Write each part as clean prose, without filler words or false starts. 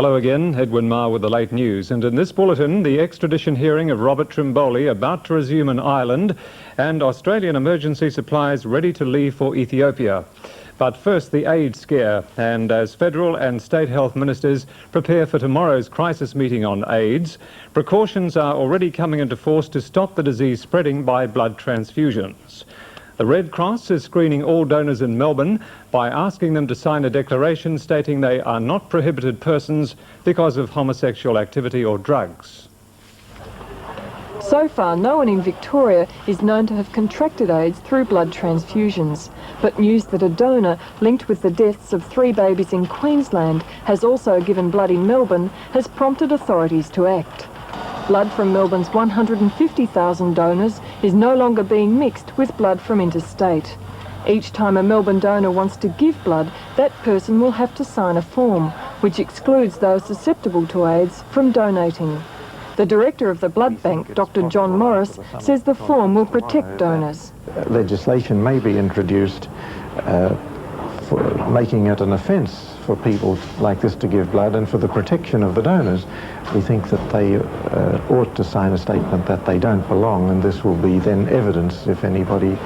Hello again, Edwin Marr with the late news. And in this bulletin, the extradition hearing of Robert Trimboli about to resume in Ireland and Australian emergency supplies ready to leave for Ethiopia. But first, the AIDS scare. And as federal and state health ministers prepare for tomorrow's crisis meeting on AIDS, precautions are already coming into force to stop the disease spreading by blood transfusions. The Red Cross is screening all donors in Melbourne by asking them to sign a declaration stating they are not prohibited persons because of homosexual activity or drugs. So far, no one in Victoria is known to have contracted AIDS through blood transfusions. But news that a donor linked with the deaths of 3 babies in Queensland has also given blood in Melbourne has prompted authorities to act. Blood from Melbourne's 150,000 donors is no longer being mixed with blood from interstate. Each time a Melbourne donor wants to give blood, that person will have to sign a form, which excludes those susceptible to AIDS from donating. The director of the blood bank, Dr. John Morris, says the form will protect donors. Legislation may be introduced for making it an offence for people like this to give blood, and for the protection of the donors, we think that they ought to sign a statement that they don't belong, and this will be then evidence if anybody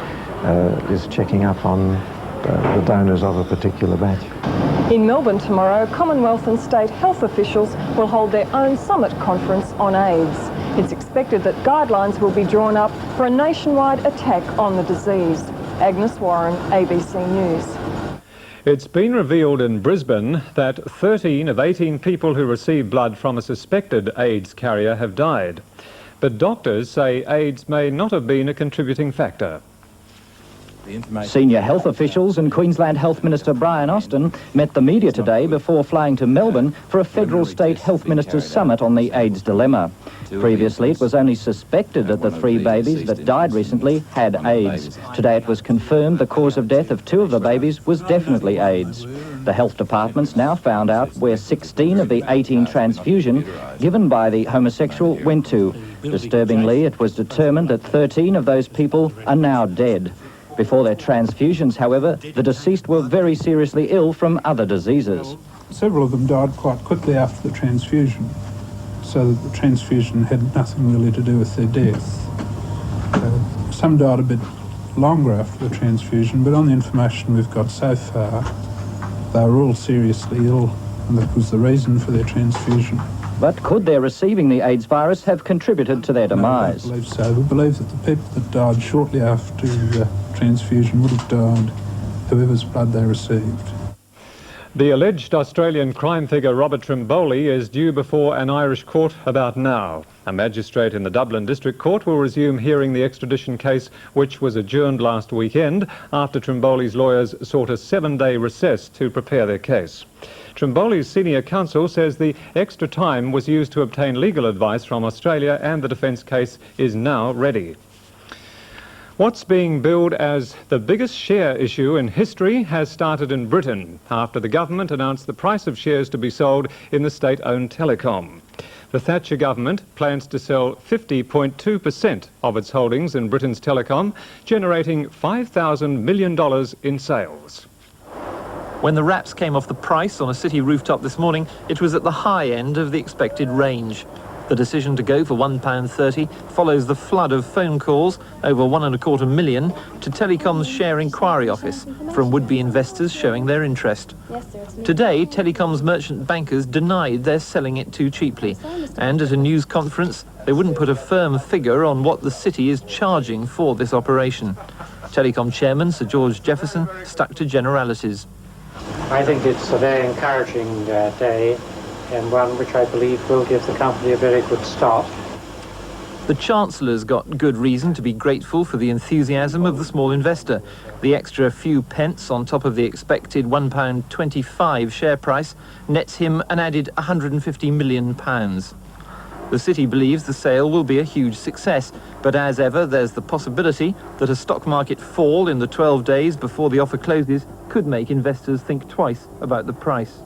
is checking up on the donors of a particular batch. In Melbourne tomorrow, Commonwealth and state health officials will hold their own summit conference on AIDS. It's expected that guidelines will be drawn up for a nationwide attack on the disease. Agnes Warren, ABC News. It's been revealed in Brisbane that 13 of 18 people who received blood from a suspected AIDS carrier have died. But doctors say AIDS may not have been a contributing factor. Senior health officials and Queensland Health Minister Brian Austin met the media today before flying to Melbourne for a federal state health ministers summit on the AIDS dilemma. Previously, it was only suspected that the 3 babies that died recently had AIDS. Today, it was confirmed the cause of death of 2 of the babies was definitely AIDS. The health department's now found out where 16 of the 18 transfusion given by the homosexual went to. Disturbingly, it was determined that 13 of those people are now dead. Before their transfusions, however, the deceased were very seriously ill from other diseases. Several of them died quite quickly after the transfusion, so that the transfusion had nothing really to do with their death. Some died a bit longer after the transfusion, but on the information we've got so far, they were all seriously ill, and that was the reason for their transfusion. But could their receiving the AIDS virus have contributed to their demise? No, I don't believe so. We believe that the people that died shortly after the transfusion would have died, whoever's blood they received. The alleged Australian crime figure Robert Trimboli is due before an Irish court about now. A magistrate in the Dublin District Court will resume hearing the extradition case, which was adjourned last weekend after Trimboli's lawyers sought a 7-day recess to prepare their case. Trimboli's senior counsel says the extra time was used to obtain legal advice from Australia, and the defence case is now ready. What's being billed as the biggest share issue in history has started in Britain after the government announced the price of shares to be sold in the state-owned telecom. The Thatcher government plans to sell 50.2% of its holdings in Britain's telecom, generating $5,000 million in sales. When the raps came off the price on a city rooftop this morning, it was at the high end of the expected range. The decision to go for £1.30 follows the flood of phone calls, over 1.25 million, to Telecom's share inquiry office from would-be investors showing their interest. Today, Telecom's merchant bankers denied they're selling it too cheaply, and at a news conference, they wouldn't put a firm figure on what the city is charging for this operation. Telecom chairman Sir George Jefferson stuck to generalities. I think it's a very encouraging day, and one which I believe will give the company a very good start. The Chancellor's got good reason to be grateful for the enthusiasm of the small investor. The extra few pence on top of the expected £1.25 share price nets him an added £150 million. The city believes the sale will be a huge success, but as ever, there's the possibility that a stock market fall in the 12 days before the offer closes could make investors think twice about the price.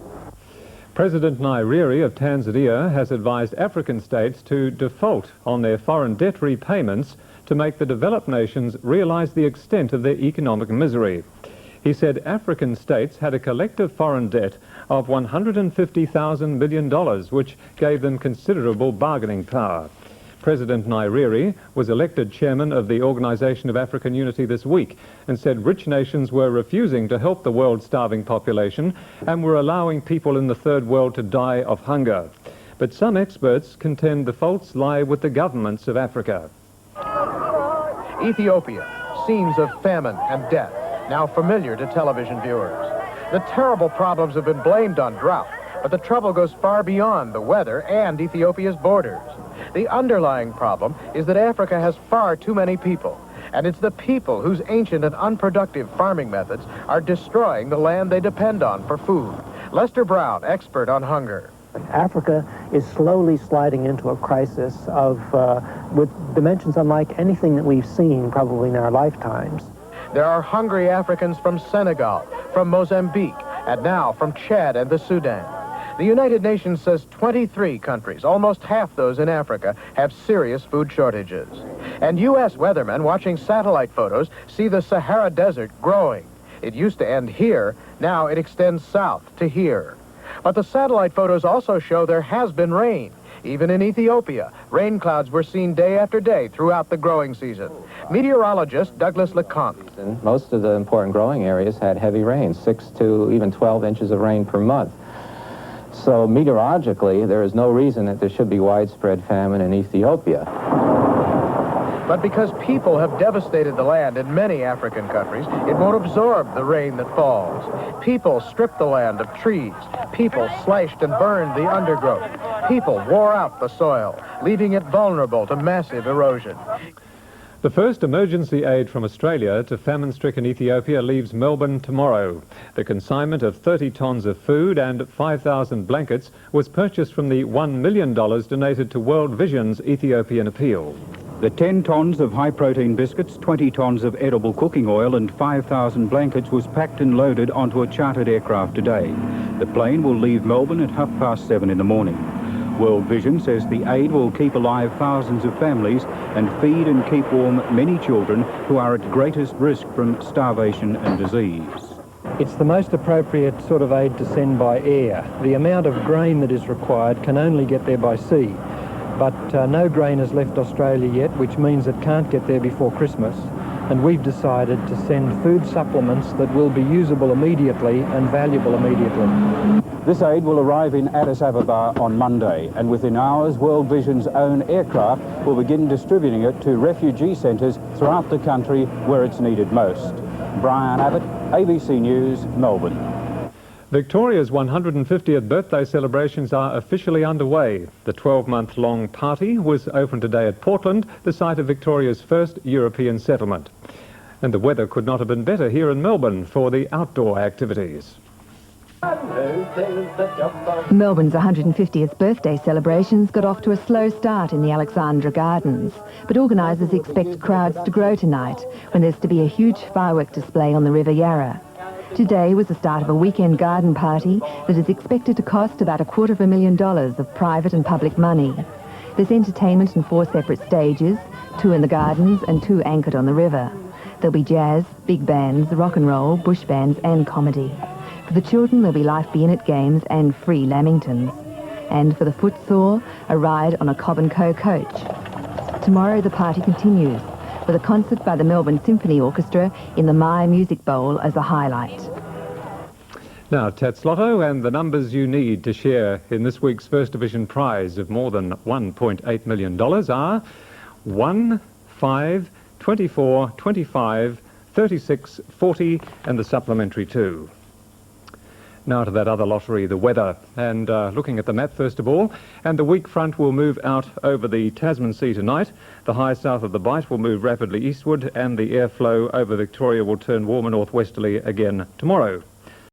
President Nyerere of Tanzania has advised African states to default on their foreign debt repayments to make the developed nations realise the extent of their economic misery. He said African states had a collective foreign debt of $150,000 million, which gave them considerable bargaining power. President Nyerere was elected chairman of the Organization of African Unity this week and said rich nations were refusing to help the world's starving population and were allowing people in the third world to die of hunger. But some experts contend the faults lie with the governments of Africa. Ethiopia, scenes of famine and death, now familiar to television viewers. The terrible problems have been blamed on drought, but the trouble goes far beyond the weather and Ethiopia's borders. The underlying problem is that Africa has far too many people, and it's the people whose ancient and unproductive farming methods are destroying the land they depend on for food. Lester Brown, expert on hunger. Africa is slowly sliding into a crisis with dimensions unlike anything that we've seen probably in our lifetimes. There are hungry Africans from Senegal, from Mozambique, and now from Chad and the Sudan. The United Nations says 23 countries, almost half those in Africa, have serious food shortages. And U.S. weathermen watching satellite photos see the Sahara Desert growing. It used to end here, now it extends south to here. But the satellite photos also show there has been rain. Even in Ethiopia, rain clouds were seen day after day throughout the growing season. Meteorologist Douglas LeCompte. Most of the important growing areas had heavy rain, 6 to even 12 inches of rain per month. So meteorologically, there is no reason that there should be widespread famine in Ethiopia. But because people have devastated the land in many African countries, it won't absorb the rain that falls. People stripped the land of trees. People slashed and burned the undergrowth. People wore out the soil, leaving it vulnerable to massive erosion. The first emergency aid from Australia to famine-stricken Ethiopia leaves Melbourne tomorrow. The consignment of 30 tonnes of food and 5,000 blankets was purchased from the $1 million donated to World Vision's Ethiopian Appeal. The 10 tonnes of high-protein biscuits, 20 tonnes of edible cooking oil and 5,000 blankets was packed and loaded onto a chartered aircraft today. The plane will leave Melbourne at 7:30 in the morning. World Vision says the aid will keep alive thousands of families and feed and keep warm many children who are at greatest risk from starvation and disease. It's the most appropriate sort of aid to send by air. The amount of grain that is required can only get there by sea. But no grain has left Australia yet, which means it can't get there before Christmas. And we've decided to send food supplements that will be usable immediately and valuable immediately. This aid will arrive in Addis Ababa on Monday, and within hours, World Vision's own aircraft will begin distributing it to refugee centres throughout the country where it's needed most. Brian Abbott, ABC News, Melbourne. Victoria's 150th birthday celebrations are officially underway. The 12-month-long party was opened today at Portland, the site of Victoria's first European settlement. And the weather could not have been better here in Melbourne for the outdoor activities. Melbourne's 150th birthday celebrations got off to a slow start in the Alexandra Gardens, but organisers expect crowds to grow tonight when there's to be a huge firework display on the River Yarra. Today was the start of a weekend garden party that is expected to cost about $250,000 of private and public money. There's entertainment in 4 separate stages, 2 in the gardens and 2 anchored on the river. There'll be jazz, big bands, rock and roll, bush bands and comedy. For the children, there'll be life be-in-it games and free lamingtons. And for the footsore, a ride on a Cobb & Co coach. Tomorrow the party continues, with a concert by the Melbourne Symphony Orchestra in the Maya Music Bowl as a highlight. Now, Tats Lotto and the numbers you need to share in this week's First Division prize of more than $1.8 million are 1, 5, 24, 25, 36, 40 and the supplementary 2. Now to that other lottery, the weather, and looking at the map first of all, and the weak front will move out over the Tasman Sea tonight. The high south of the Bight will move rapidly eastward and the airflow over Victoria will turn warmer northwesterly again tomorrow.